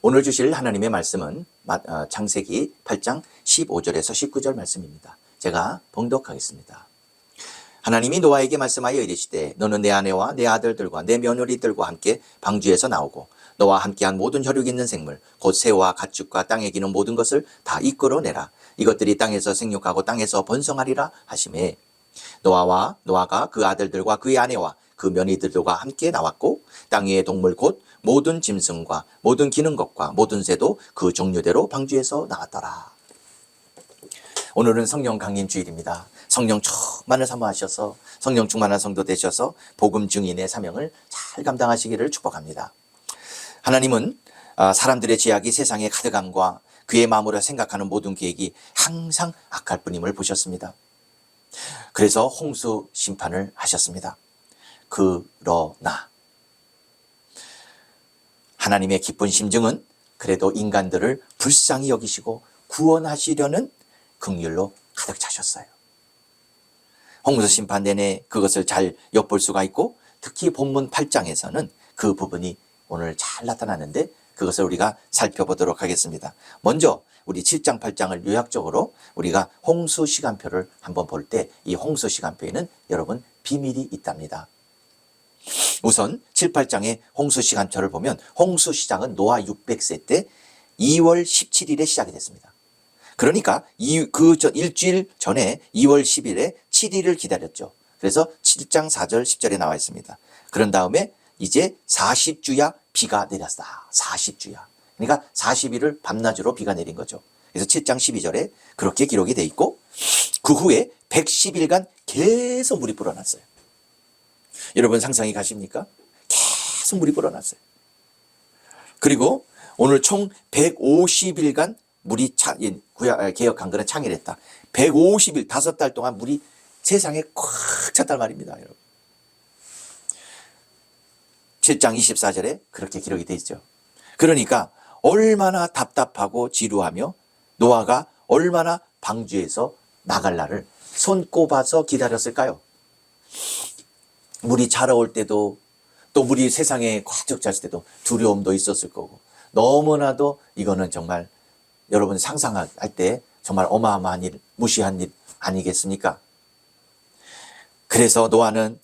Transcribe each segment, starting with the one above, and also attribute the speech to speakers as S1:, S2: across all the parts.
S1: 오늘 주실 하나님의 말씀은 창세기 8장 15절에서 19절 말씀입니다. 제가 봉독하겠습니다. 하나님이 노아에게 말씀하여 이르시되 너는 내 아내와 내 아들들과 내 며느리들과 함께 방주에서 나오고 너와 함께한 모든 혈육 있는 생물 곧 새와 가축과 땅에 기는 모든 것을 다 이끌어내라. 이것들이 땅에서 생육하고 땅에서 번성하리라 하시매 노아가 그 아들들과 그의 아내와 그 며느리들과 함께 나왔고 땅 위의 동물 곧 모든 짐승과 모든 기는 것과 모든 새도 그 종류대로 방주에서 나왔더라. 오늘은 성령 강림 주일입니다. 성령 충만을 사모하셔서 성령 충만한 성도 되셔서 복음 증인의 사명을 잘 감당하시기를 축복합니다. 하나님은 사람들의 죄악이 세상에 가득함과 그의 마음으로 생각하는 모든 계획이 항상 악할 뿐임을 보셨습니다. 그래서 홍수 심판을 하셨습니다. 그러나 하나님의 기쁜 심정은 그래도 인간들을 불쌍히 여기시고 구원하시려는 긍휼로 가득 차셨어요. 홍수 심판 내내 그것을 잘 엿볼 수가 있고 특히 본문 8장에서는 그 부분이 오늘 잘 나타나는데 그것을 우리가 살펴보도록 하겠습니다. 먼저 우리 7장 8장을 요약적으로 우리가 홍수 시간표를 한번 볼 때 이 홍수 시간표에는 여러분 비밀이 있답니다. 우선 7, 8장의 홍수 시간표를 보면 홍수 시작은 노아 600세 때 2월 17일에 시작이 됐습니다. 그러니까 일주일 전에 2월 10일에 7일을 기다렸죠. 그래서 7장 4절 10절에 나와 있습니다. 그런 다음에 이제 40주야 비가 내렸다. 40주야. 그러니까 40일을 밤낮으로 비가 내린 거죠. 그래서 7장 12절에 그렇게 기록이 돼 있고 그 후에 110일간 계속 물이 불어났어요. 여러분 상상이 가십니까? 계속 물이 불어났어요. 그리고 오늘 총 150일간 물이 개혁 강건은 창일했다. 150일 5달 동안 물이 세상에 꽉 찼단 말입니다. 여러분. 7장 24절에 그렇게 기록이 되어 있죠. 그러니까 얼마나 답답하고 지루하며 노아가 얼마나 방주에서 나갈 날을 손꼽아서 기다렸을까요? 물이 자라올 때도 또 물이 세상에 꽉 찼을 때도 두려움도 있었을 거고 너무나도 이거는 정말 여러분 상상할 때 정말 어마어마한 일, 무시한 일 아니겠습니까? 그래서 노아는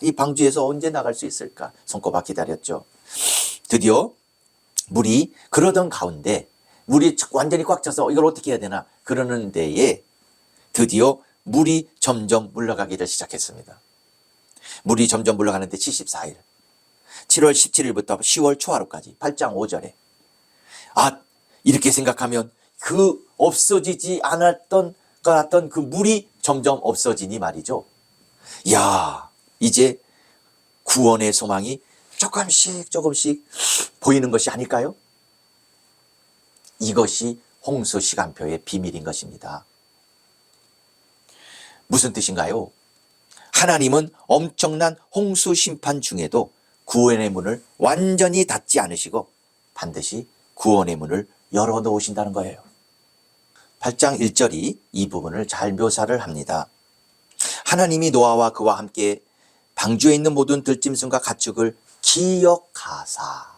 S1: 이 방주에서 언제 나갈 수 있을까 손꼽아 기다렸죠. 드디어 물이 그러던 가운데 물이 완전히 꽉 차서 이걸 어떻게 해야 되나 그러는 데에 드디어 물이 점점 물러가기를 시작했습니다. 물이 점점 물러가는데 74일 7월 17일부터 10월 초하루까지 8장 5절에 이렇게 생각하면 그 없어지지 않았던 것 같던 그 물이 점점 없어지니 말이죠. 이제 구원의 소망이 조금씩 보이는 것이 아닐까요? 이것이 홍수 시간표의 비밀인 것입니다. 무슨 뜻인가요? 하나님은 엄청난 홍수 심판 중에도 구원의 문을 완전히 닫지 않으시고 반드시 구원의 문을 열어놓으신다는 거예요. 8장 1절이 이 부분을 잘 묘사를 합니다. 하나님이 노아와 그와 함께 방주에 있는 모든 들짐승과 가축을 기억하사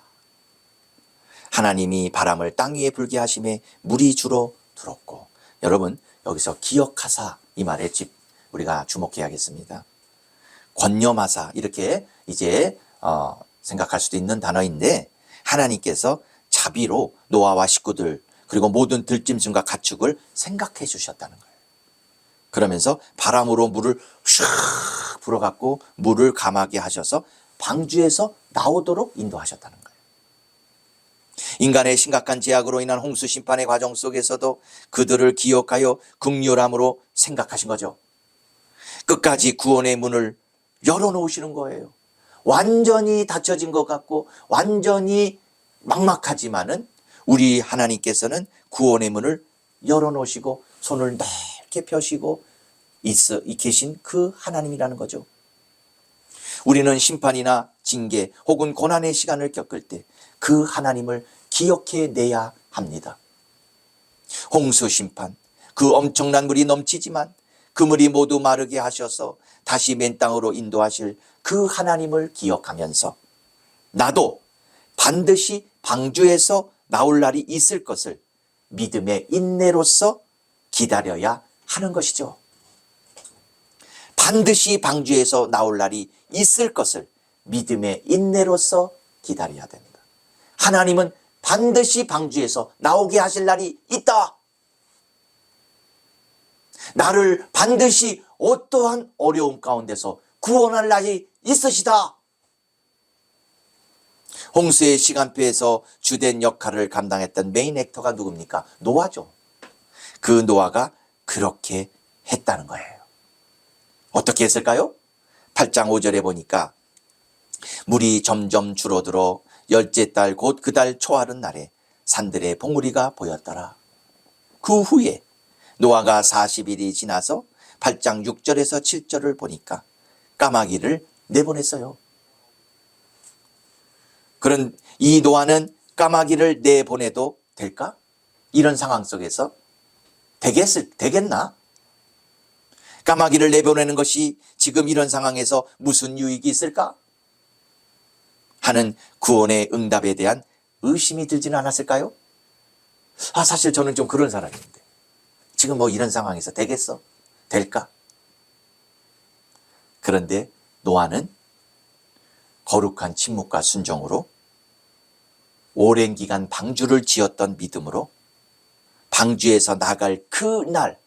S1: 하나님이 바람을 땅 위에 불게 하심에 물이 주로 들었고 여러분 여기서 기억하사 이 말에 우리가 주목해야겠습니다. 권념하사 이렇게 이제 생각할 수도 있는 단어인데 하나님께서 자비로 노아와 식구들 그리고 모든 들짐승과 가축을 생각해 주셨다는 거예요. 그러면서 바람으로 물을 슉 불어갖고 물을 감하게 하셔서 방주에서 나오도록 인도하셨다는 거예요. 인간의 심각한 죄악으로 인한 홍수 심판의 과정 속에서도 그들을 기억하여 긍휼함으로 생각하신 거죠. 끝까지 구원의 문을 열어놓으시는 거예요. 완전히 닫혀진 것 같고 완전히 막막하지만은 우리 하나님께서는 구원의 문을 열어놓으시고 손을 넓게 펴시고 계신 그 하나님이라는 거죠. 우리는 심판이나 징계 혹은 고난의 시간을 겪을 때 그 하나님을 기억해내야 합니다. 홍수 심판, 그 엄청난 물이 넘치지만 그 물이 모두 마르게 하셔서 다시 맨 땅으로 인도하실 그 하나님을 기억하면서 나도 반드시 방주에서 나올 날이 있을 것을 믿음의 인내로서 기다려야 하는 것이죠. 반드시 방주에서 나올 날이 있을 것을 믿음의 인내로서 기다려야 됩니다. 하나님은 반드시 방주에서 나오게 하실 날이 있다. 나를 반드시 어떠한 어려움 가운데서 구원할 날이 있으시다. 홍수의 시간표에서 주된 역할을 감당했던 메인 액터가 누굽니까? 노아죠. 그 노아가 그렇게 했다는 거예요. 어떻게 했을까요? 8장 5절에 보니까 물이 점점 줄어들어 열째 달 곧 그 달 초하룻 날에 산들의 봉우리가 보였더라. 그 후에 노아가 40일이 지나서 8장 6절에서 7절을 보니까 까마귀를 내보냈어요. 그런 이 노아는 까마귀를 내보내도 될까? 이런 상황 속에서 되겠나? 까마귀를 내보내는 것이 지금 이런 상황에서 무슨 유익이 있을까? 하는 구원의 응답에 대한 의심이 들지는 않았을까요? 사실 저는 좀 그런 사람인데 지금 뭐 이런 상황에서 되겠어? 될까? 그런데 노아는 거룩한 침묵과 순종으로 오랜 기간 방주를 지었던 믿음으로 방주에서 나갈 그 날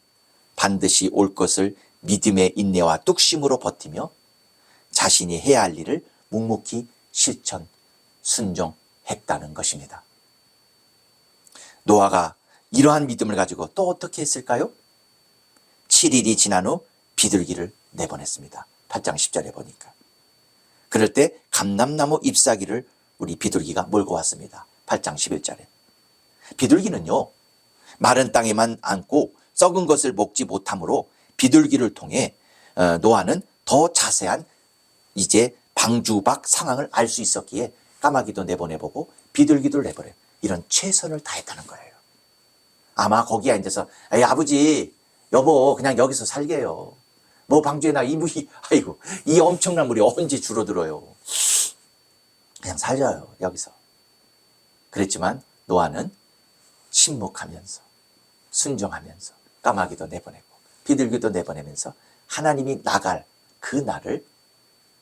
S1: 반드시 올 것을 믿음의 인내와 뚝심으로 버티며 자신이 해야 할 일을 묵묵히 실천, 순종했다는 것입니다. 노아가 이러한 믿음을 가지고 또 어떻게 했을까요? 7일이 지난 후 비둘기를 내보냈습니다. 8장 10절에 보니까. 그럴 때 감람나무 잎사귀를 우리 비둘기가 몰고 왔습니다. 8장 11절에. 비둘기는요, 마른 땅에만 앉고 썩은 것을 먹지 못하므로 비둘기를 통해 노아는 더 자세한 이제 방주 밖 상황을 알 수 있었기에 까마귀도 내보내보고 비둘기도 내보내, 이런 최선을 다했다는 거예요. 아마 거기에 앉아서 에이, 아버지 여보 그냥 여기서 살게요. 뭐 방주에 나 이 물이 아이고 이 엄청난 물이 언제 줄어들어요. 그냥 살자요 여기서. 그랬지만 노아는 침묵하면서 순종하면서 까마귀도 내보내고 비둘기도 내보내면서 하나님이 나갈 그 날을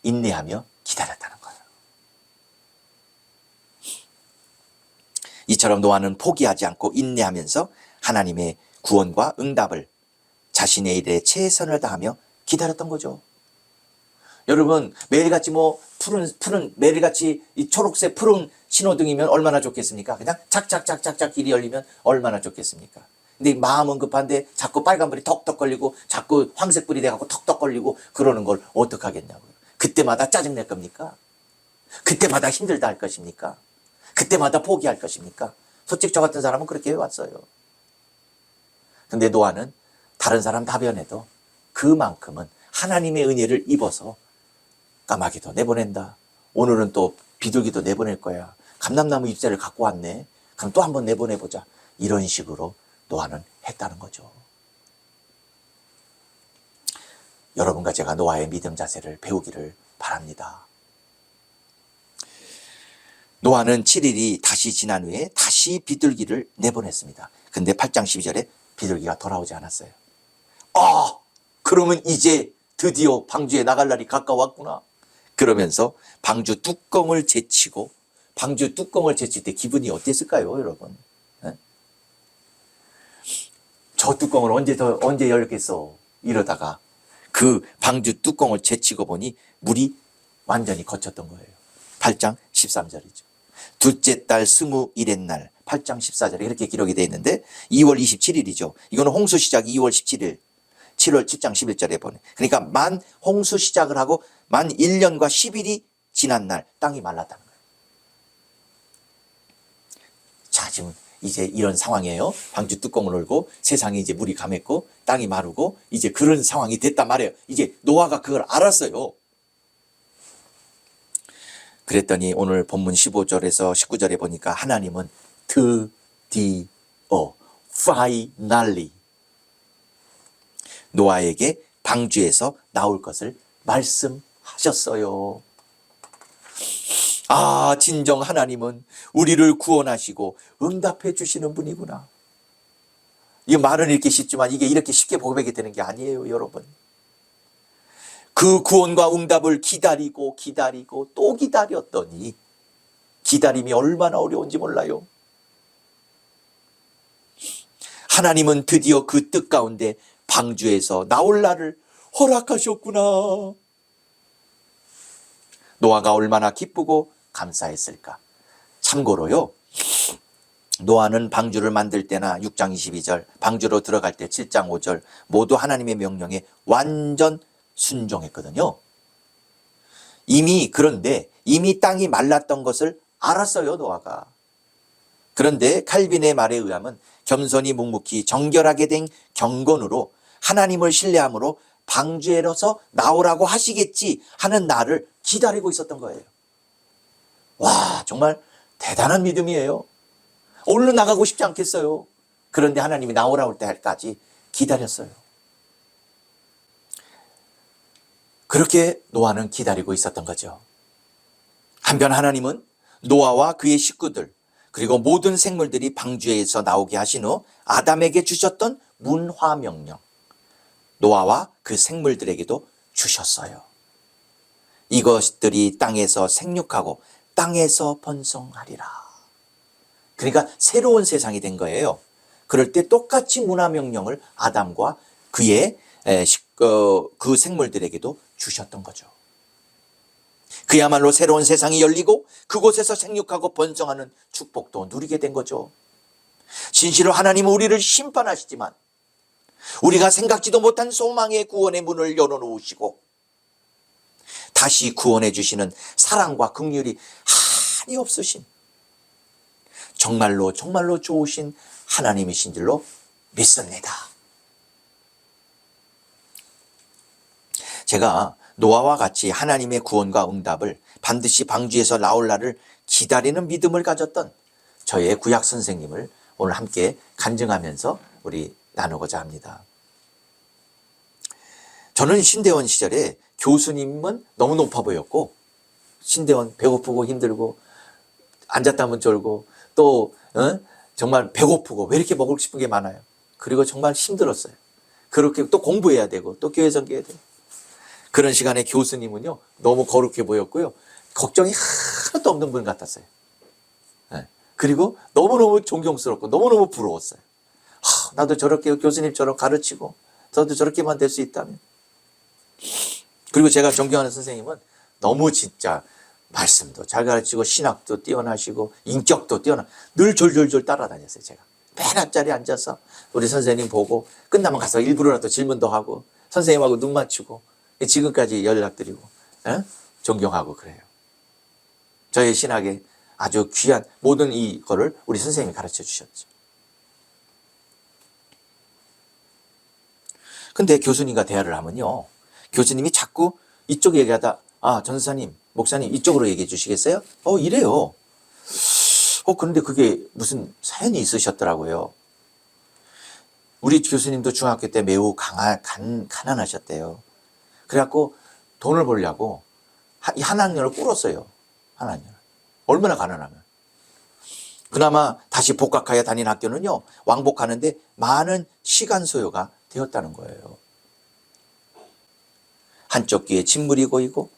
S1: 인내하며 기다렸다는 거예요. 이처럼 노아는 포기하지 않고 인내하면서 하나님의 구원과 응답을 자신의 일에 최선을 다하며 기다렸던 거죠. 여러분 매일같이 뭐 푸른 매일같이 이 초록색 푸른 신호등이면 얼마나 좋겠습니까? 그냥 착착착착착 길이 열리면 얼마나 좋겠습니까? 근데 마음은 급한데 자꾸 빨간불이 턱턱 걸리고 자꾸 황색불이 돼갖고 턱턱 걸리고 그러는 걸 어떡하겠냐고요. 그때마다 짜증낼 겁니까? 그때마다 힘들다 할 것입니까? 그때마다 포기할 것입니까? 솔직히 저 같은 사람은 그렇게 해왔어요. 근데 노아는 다른 사람 다 변해도 그만큼은 하나님의 은혜를 입어서 까마귀도 내보낸다. 오늘은 또 비둘기도 내보낼 거야. 감람나무 잎새를 갖고 왔네. 그럼 또 한번 내보내보자. 이런 식으로 노아는 했다는 거죠. 여러분과 제가 노아의 믿음 자세를 배우기를 바랍니다. 노아는 7일이 다시 지난 후에 다시 비둘기를 내보냈습니다. 근데 8장 12절에 비둘기가 돌아오지 않았어요. 그러면 이제 드디어 방주에 나갈 날이 가까웠구나. 그러면서 방주 뚜껑을 제치고, 방주 뚜껑을 제칠 때 기분이 어땠을까요, 여러분? 네? 저 뚜껑을 언제 열겠어? 이러다가 그 방주 뚜껑을 제치고 보니 물이 완전히 거쳤던 거예요. 8장 13절이죠. 둘째 달 21의 날 8장 14절에 이렇게 기록이 되어 있는데 2월 27일이죠. 이거는 홍수 시작이 2월 17일. 7장 11절에 보내. 그러니까 만 홍수 시작을 하고 만 1년과 10일이 지난 날 땅이 말랐다는 거예요. 자, 지금 이제 이런 상황이에요. 방주 뚜껑을 열고 세상에 이제 물이 감했고 땅이 마르고 이제 그런 상황이 됐단 말이에요. 이제 노아가 그걸 알았어요. 그랬더니 오늘 본문 15절에서 19절에 보니까 하나님은 드디어 finally 노아에게 방주에서 나올 것을 말씀하셨어요. 아, 진정 하나님은 우리를 구원하시고 응답해 주시는 분이구나. 이 말은 읽기 쉽지만 이게 이렇게 쉽게 고백이 되는 게 아니에요, 여러분. 그 구원과 응답을 기다리고 기다리고 또 기다렸더니 기다림이 얼마나 어려운지 몰라요. 하나님은 드디어 그 뜻 가운데 방주에서 나올 날을 허락하셨구나. 노아가 얼마나 기쁘고 감사했을까. 참고로요, 노아는 방주를 만들 때나 6장 22절, 방주로 들어갈 때 7장 5절 모두 하나님의 명령에 완전 순종했거든요. 그런데 이미 땅이 말랐던 것을 알았어요, 노아가. 그런데 칼빈의 말에 의하면 겸손히 묵묵히 정결하게 된 경건으로 하나님을 신뢰함으로 방주에서 나오라고 하시겠지 하는 날을 기다리고 있었던 거예요. 와, 정말 대단한 믿음이에요. 얼른 나가고 싶지 않겠어요. 그런데 하나님이 나오라고 할 때까지 기다렸어요. 그렇게 노아는 기다리고 있었던 거죠. 한편 하나님은 노아와 그의 식구들 그리고 모든 생물들이 방주에서 나오게 하신 후 아담에게 주셨던 문화 명령, 노아와 그 생물들에게도 주셨어요. 이것들이 땅에서 생육하고 땅에서 번성하리라. 그러니까 새로운 세상이 된 거예요. 그럴 때 똑같이 문화 명령을 아담과 그의 그 생물들에게도 주셨던 거죠. 그야말로 새로운 세상이 열리고 그곳에서 생육하고 번성하는 축복도 누리게 된 거죠. 진실로 하나님은 우리를 심판하시지만 우리가 생각지도 못한 소망의 구원의 문을 열어놓으시고 다시 구원해 주시는 사랑과 긍휼이 한이 없으신 정말로 정말로 좋으신 하나님이신 줄로 믿습니다. 제가 노아와 같이 하나님의 구원과 응답을 반드시 방주에서 나올 날을 기다리는 믿음을 가졌던 저의 구약 선생님을 오늘 함께 간증하면서 우리 나누고자 합니다. 저는 신대원 시절에 교수님은 너무 높아 보였고 신대원 배고프고 힘들고 앉았다면 졸고 또 정말 배고프고 왜 이렇게 먹고 싶은 게 많아요. 그리고 정말 힘들었어요. 그렇게 또 공부해야 되고 또 교회 섬겨야 되고 그런 시간에 교수님은요 너무 거룩해 보였고요. 걱정이 하나도 없는 분 같았어요. 그리고 너무너무 존경스럽고 너무너무 부러웠어요. 나도 저렇게 교수님처럼 가르치고 저도 저렇게만 될 수 있다면. 그리고 제가 존경하는 선생님은 너무 진짜 말씀도 잘 가르치고 신학도 뛰어나시고 인격도 늘 졸졸졸 따라다녔어요. 제가 맨 앞자리에 앉아서 우리 선생님 보고 끝나면 가서 일부러라도 질문도 하고 선생님하고 눈 맞추고 지금까지 연락드리고 존경하고 그래요. 저의 신학에 아주 귀한 모든 이거를 우리 선생님이 가르쳐 주셨죠. 근데 교수님과 대화를 하면요, 교수님이 자꾸 이쪽 얘기하다 전사님, 목사님 이쪽으로 얘기해 주시겠어요? 이래요. 그런데 그게 무슨 사연이 있으셨더라고요. 우리 교수님도 중학교 때 매우 가난하셨대요. 그래갖고 돈을 벌려고 한 학년을 꿇었어요. 한 학년을. 얼마나 가난하면. 그나마 다시 복학하여 다닌 학교는요, 왕복하는데 많은 시간 소요가 되었다는 거예요. 한쪽 귀에 진물이 고이고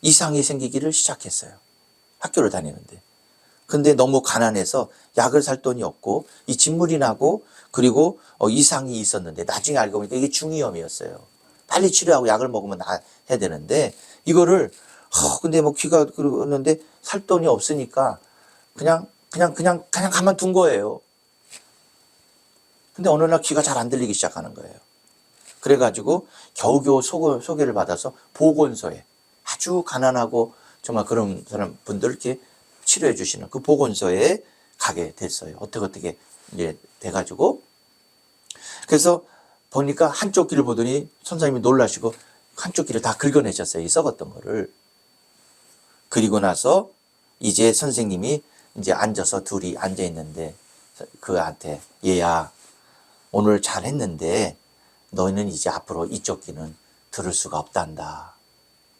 S1: 이상이 생기기를 시작했어요. 학교를 다니는데. 근데 너무 가난해서 약을 살 돈이 없고 이 진물이 나고 그리고 이상이 있었는데 나중에 알고 보니까 이게 중이염이었어요. 빨리 치료하고 약을 먹으면 해야 되는데 이거를 근데 뭐 귀가 그러는데 살 돈이 없으니까 그냥 가만둔 거예요. 근데 어느 날 귀가 잘 안 들리기 시작하는 거예요. 그래가지고 겨우겨우 소개를 받아서 보건소에 아주 가난하고 정말 그런 사람 분들 이렇게 치료해 주시는 그 보건소에 가게 됐어요. 어떻게 이제 돼가지고 그래서 보니까 한쪽 귀를 보더니 선생님이 놀라시고 한쪽 귀를 다 긁어내셨어요. 이 썩었던 거를. 그리고 나서 이제 선생님이 이제 앉아서 둘이 앉아 있는데 그한테 얘야 오늘 잘했는데 너희는 이제 앞으로 이쪽 귀는 들을 수가 없단다.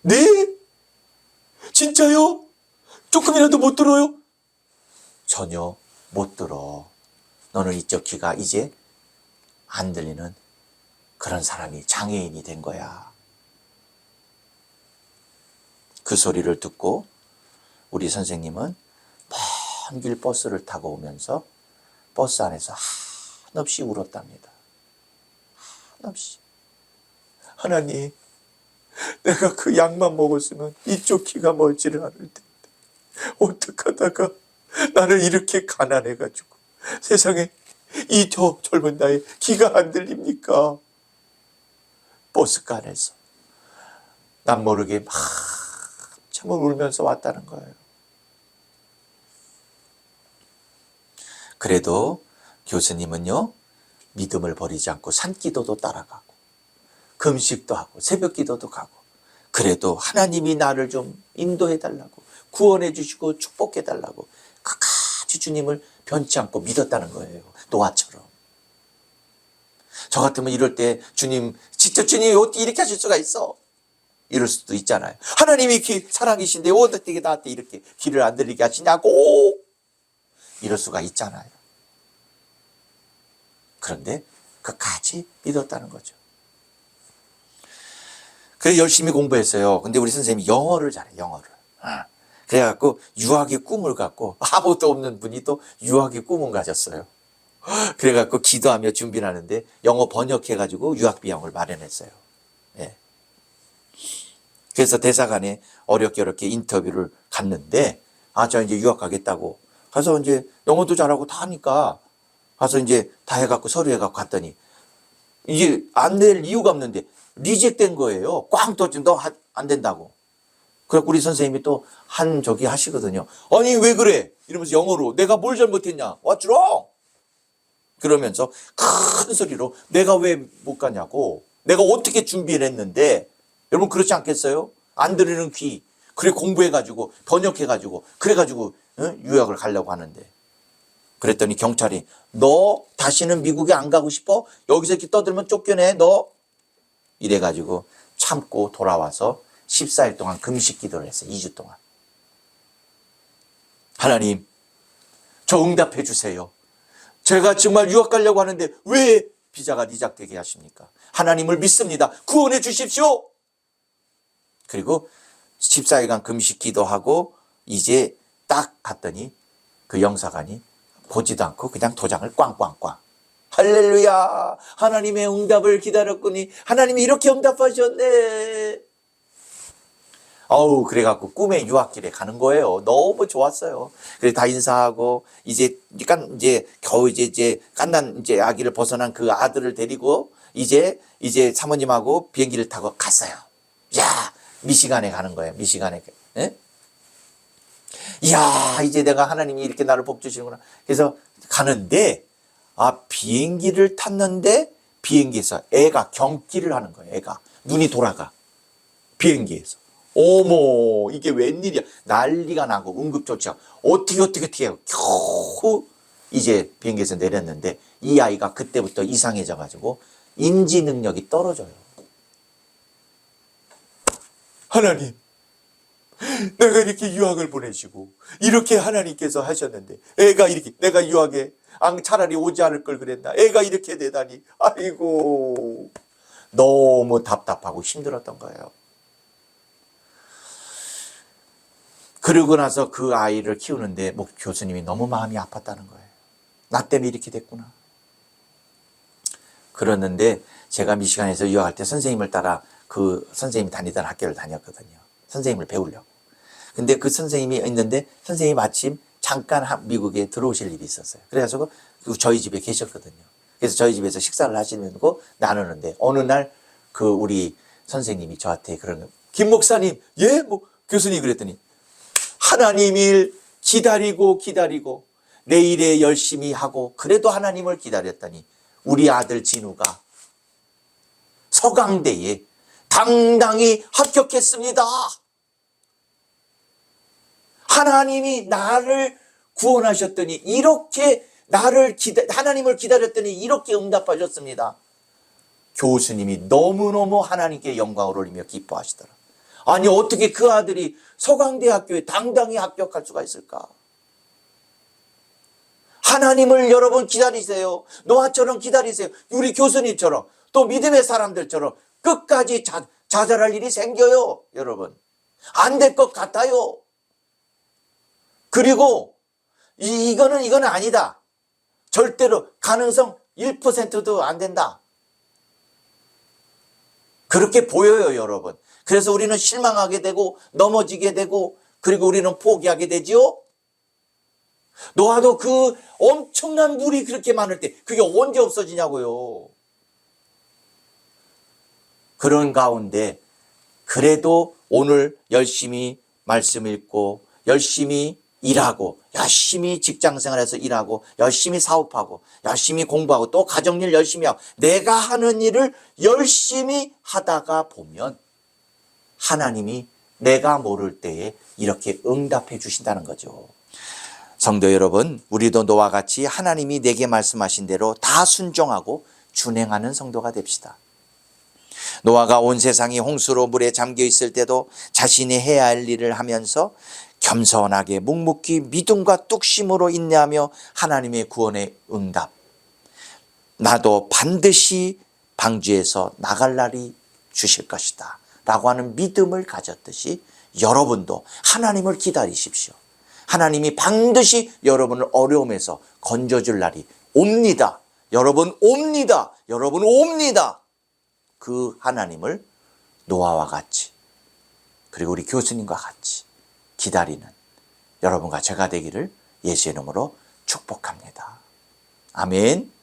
S1: 네? 진짜요? 조금이라도 못 들어요? 전혀 못 들어. 너는 이쪽 귀가 이제 안 들리는 그런 사람이 장애인이 된 거야. 그 소리를 듣고 우리 선생님은 먼 길 버스를 타고 오면서 버스 안에서 한없이 울었답니다. 한없이. 하나님, 내가 그 약만 먹었으면 이쪽 귀가 멀지를 않을 텐데 어떡하다가 나를 이렇게 가난해가지고 세상에 이 저 젊은 나이에 귀가 안 들립니까? 버스가 안에서 난 모르게 한참을 울면서 왔다는 거예요. 그래도 교수님은요, 믿음을 버리지 않고 산기도도 따라가고 금식도 하고 새벽기도도 가고, 그래도 하나님이 나를 좀 인도해 달라고, 구원해 주시고 축복해 달라고 끝까지 주님을 변치 않고 믿었다는 거예요. 노아처럼. 저 같으면 이럴 때 주님, 진짜 주님이 어떻게 이렇게 하실 수가 있어? 이럴 수도 있잖아요. 하나님이 사랑이신데 어떻게 나한테 이렇게 귀를 안 들리게 하시냐고, 이럴 수가 있잖아요. 그런데 끝까지 믿었다는 거죠. 그래서 열심히 공부했어요. 근데 우리 선생님이 영어를 잘해, 영어를. 그래갖고 유학의 꿈을 갖고, 아무것도 없는 분이 또 유학의 꿈을 가졌어요. 그래갖고 기도하며 준비를 하는데 영어 번역해가지고 유학 비용을 마련했어요. 예. 그래서 대사관에 어렵게 인터뷰를 갔는데, 저 이제 유학 가겠다고. 가서 이제 영어도 잘하고 다 하니까 가서 이제 다 해갖고 서류 해갖고 갔더니 이게 안 될 이유가 없는데 리젝된 거예요. 꽝 떴지. 너 안 된다고. 그래갖고 우리 선생님이 또 저기 하시거든요. 아니 왜 그래? 이러면서 영어로 내가 뭘 잘못했냐? What's wrong? 그러면서 큰 소리로 내가 왜 못 가냐고. 내가 어떻게 준비를 했는데. 여러분 그렇지 않겠어요? 안 들리는 귀. 그래 공부해가지고 번역해가지고 그래가지고 유학을 가려고 하는데. 그랬더니 경찰이 너 다시는 미국에 안 가고 싶어? 여기서 이렇게 떠들면 쫓겨내 너. 이래가지고 참고 돌아와서 14일 동안 금식 기도를 했어요. 2주 동안. 하나님, 저 응답해 주세요. 제가 정말 유학 가려고 하는데 왜 비자가 리젝되게 하십니까? 하나님을 믿습니다. 구원해 주십시오. 그리고 14일간 금식 기도하고 이제 딱 갔더니 그 영사관이 보지도 않고 그냥 도장을 꽝꽝꽝. 할렐루야, 하나님의 응답을 기다렸더니 하나님이 이렇게 응답하셨네. 그래갖고 꿈의 유학길에 가는 거예요. 너무 좋았어요. 그래 다 인사하고 이제 겨우 이제 갓난 이제 아기를 벗어난 그 아들을 데리고 이제 사모님하고 비행기를 타고 갔어요. 야, 미시간에 가는 거예요. 미시간에. 예? 이야, 이제 내가 하나님이 이렇게 나를 복 주시는구나. 그래서 가는데 비행기를 탔는데 비행기에서 애가 경기를 하는 거예요. 애가 눈이 돌아가. 비행기에서. 어머, 이게 웬일이야. 난리가 나고 응급조치하고 어떻게 하고 겨우 이제 비행기에서 내렸는데 이 아이가 그때부터 이상해져 가지고 인지 능력이 떨어져요. 하나님, 내가 이렇게 유학을 보내시고 이렇게 하나님께서 하셨는데 애가 이렇게, 내가 유학에 차라리 오지 않을 걸 그랬나. 애가 이렇게 되다니. 아이고, 너무 답답하고 힘들었던 거예요. 그러고 나서 그 아이를 키우는데 교수님이 너무 마음이 아팠다는 거예요. 나 때문에 이렇게 됐구나. 그러는데 제가 미시간에서 유학할 때 선생님을 따라 그 선생님이 다니던 학교를 다녔거든요. 선생님을 배우려고. 근데 그 선생님이 있는데 선생님이 마침 잠깐 미국에 들어오실 일이 있었어요. 그래서 저희 집에 계셨거든요. 그래서 저희 집에서 식사를 하시고 나누는데 어느 날 그 우리 선생님이 저한테 그런 거, 김 목사님, 예? 교수님 그랬더니 하나님 일 기다리고 내일에 열심히 하고 그래도 하나님을 기다렸더니 우리 아들 진우가 서강대에 당당히 합격했습니다. 하나님이 나를 구원하셨더니 이렇게 하나님을 기다렸더니 이렇게 응답하셨습니다. 교수님이 너무너무 하나님께 영광을 올리며 기뻐하시더라. 아니 어떻게 그 아들이 서강대학교에 당당히 합격할 수가 있을까? 하나님을 여러분 기다리세요. 노아처럼 기다리세요. 우리 교수님처럼 또 믿음의 사람들처럼 끝까지 좌절할 일이 생겨요. 여러분 안 될 것 같아요. 그리고 이거는 아니다. 절대로 가능성 1%도 안 된다. 그렇게 보여요, 여러분. 그래서 우리는 실망하게 되고 넘어지게 되고 그리고 우리는 포기하게 되지요. 노아도 그 엄청난 물이 그렇게 많을 때 그게 언제 없어지냐고요. 그런 가운데 그래도 오늘 열심히 말씀 읽고 열심히 일하고 열심히 직장생활에서 일하고 열심히 사업하고 열심히 공부하고 또 가정일 열심히 하고 내가 하는 일을 열심히 하다가 보면 하나님이 내가 모를 때에 이렇게 응답해 주신다는 거죠. 성도 여러분, 우리도 노아와 같이 하나님이 내게 말씀하신 대로 다 순종하고 준행하는 성도가 됩시다. 노아가 온 세상이 홍수로 물에 잠겨 있을 때도 자신이 해야 할 일을 하면서 겸손하게 묵묵히 믿음과 뚝심으로 인내하며 하나님의 구원의 응답, 나도 반드시 방주에서 나갈 날이 주실 것이다 라고 하는 믿음을 가졌듯이 여러분도 하나님을 기다리십시오. 하나님이 반드시 여러분을 어려움에서 건져줄 날이 옵니다. 여러분 옵니다. 여러분 옵니다. 그 하나님을 노아와 같이 그리고 우리 교수님과 같이 기다리는 여러분과 제가 되기를 예수의 이름으로 축복합니다. 아멘.